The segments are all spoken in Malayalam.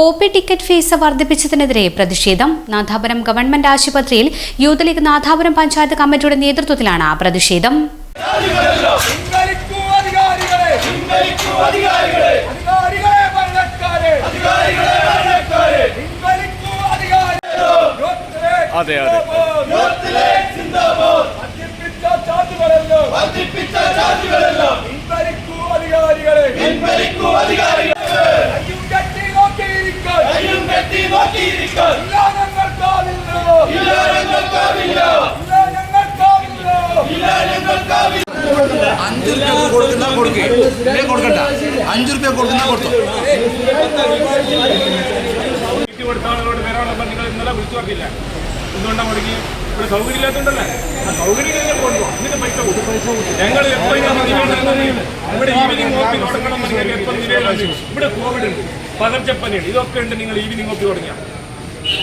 OP ടിക്കറ്റ് ഫീസ് വർദ്ധിപ്പിച്ചതിനെതിരെ പ്രതിഷേധം. നാഥാപുരം ഗവൺമെന്റ് ആശുപത്രിയിൽ യൂത്ത് ലീഗ് നാഥാപുരം പഞ്ചായത്ത് കമ്മിറ്റിയുടെ നേതൃത്വത്തിലാണ് പ്രതിഷേധം. സൗകര്യമില്ലാത്തതുകൊണ്ടല്ലേ ആ സൗകര്യം പൈസ ഞങ്ങൾ ഇവിടെ ഈവനിങ് ഓപ്പി തുടങ്ങണം ഇവിടെ കോവിഡ് ഉണ്ട്, പകർച്ചപ്പനിയുണ്ട്, ഇതൊക്കെ ഉണ്ട്. നിങ്ങൾ ഈവനിങ് ഓപ്പി തുടങ്ങിയ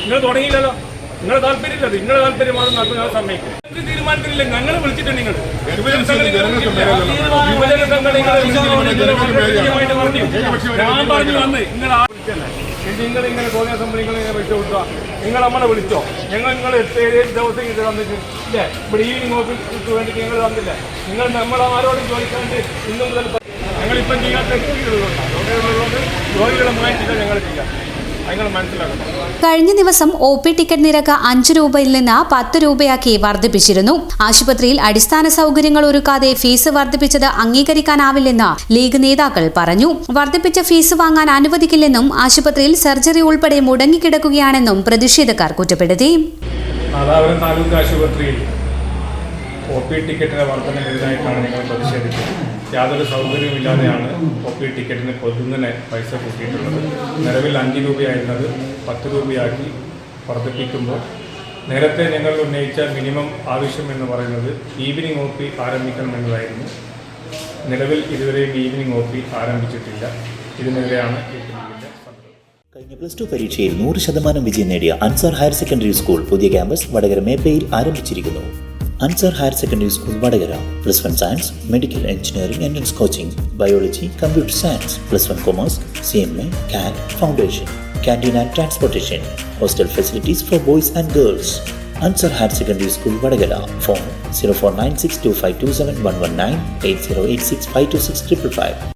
നിങ്ങൾ തുടങ്ങിയില്ലല്ലോ. നിങ്ങളുടെ താല്പര്യമില്ല, നിങ്ങളുടെ താല്പര്യമാണ് നടത്തുന്ന സമ്മതിക്കും. തീരുമാനത്തിലില്ല, ഞങ്ങൾ വിളിച്ചിട്ടുണ്ട്. നിങ്ങൾ ഞാൻ പറഞ്ഞു വന്ന് നിങ്ങൾ നിങ്ങൾ തോന്നിയ സംഭവങ്ങൾ പൈസ കൊടുക്കുക. നിങ്ങൾ നമ്മളെ വിളിച്ചോ? നിങ്ങൾ 7 ദിവസം ഇത് തന്നിട്ട് ഇല്ലേ? ഇവിടെ ഈവനിങ് ഓഫീസിക്ക് വേണ്ടിയിട്ട് നിങ്ങൾ തന്നില്ല. നിങ്ങൾ നമ്മളാരോടും ചോദിക്കാണ്ട് ഇന്നും മുതൽ ഞങ്ങളിപ്പം ചെയ്യാത്ത രോഗികളുണ്ട്. രോഗികളെ മാറ്റില്ല ഞങ്ങൾ ചെയ്യാം. കഴിഞ്ഞ ദിവസം OP ടിക്കറ്റ് നിരക്ക് 5 രൂപയിൽ നിന്ന് 10 രൂപയാക്കി വർദ്ധിപ്പിച്ചിരുന്നു. ആശുപത്രിയിൽ അടിസ്ഥാന സൗകര്യങ്ങൾ ഒരുക്കാതെ ഫീസ് വർദ്ധിപ്പിച്ചത് അംഗീകരിക്കാനാവില്ലെന്ന് ലീഗ് നേതാക്കൾ പറഞ്ഞു. വർദ്ധിപ്പിച്ച ഫീസ് വാങ്ങാൻ അനുവദിക്കില്ലെന്നും ആശുപത്രിയിൽ സർജറി ഉൾപ്പെടെ മുടങ്ങിക്കിടക്കുകയാണെന്നും പ്രതിഷേധക്കാർ കുറ്റപ്പെടുത്തി. നാദാപുരം താലൂക്ക് ആശുപത്രിയിൽ OP ടിക്കറ്റിന്റെ വർധനവിനെതിരായിട്ടാണ് ഞങ്ങൾ പ്രതിഷേധിച്ചത്. യാതൊരു സൗകര്യവുമില്ലാതെയാണ് OP ടിക്കറ്റിന് പൊതുങ്ങനെ പൈസ കൂട്ടിയിട്ടുള്ളത്. നിലവിൽ 5 രൂപയായിരുന്നത് 10 രൂപയാക്കി വർദ്ധിപ്പിക്കുമ്പോൾ നേരത്തെ ഞങ്ങൾ ഉന്നയിച്ച മിനിമം ആവശ്യം എന്ന് പറയുന്നത് ഈവനിങ് OP ആരംഭിക്കണമെന്നതായിരുന്നു. നിലവിൽ ഇതുവരെയും ഈവനിങ് OP ആരംഭിച്ചിട്ടില്ല. ഇതിനെതിരെയാണ് കഴിഞ്ഞ +2 പരീക്ഷയിൽ 100% വിജയം നേടിയ അൻസാർ ഹയർ സെക്കൻഡറി സ്കൂൾ പുതിയ ക്യാമ്പസ് വടകര മേപ്പയിൽ ആരംഭിച്ചിരിക്കുന്നു. Ansar Higher Secondary School, Vadagara. +1 Science, Medical Engineering, Entrance Coaching, Biology, Computer Science, +1 Commerce, CMA, CAT, Foundation, Canteen and Transportation, Hostel Facilities for Boys and Girls. Ansar Higher Secondary School, Vadagara. Phone 04962527119808652655.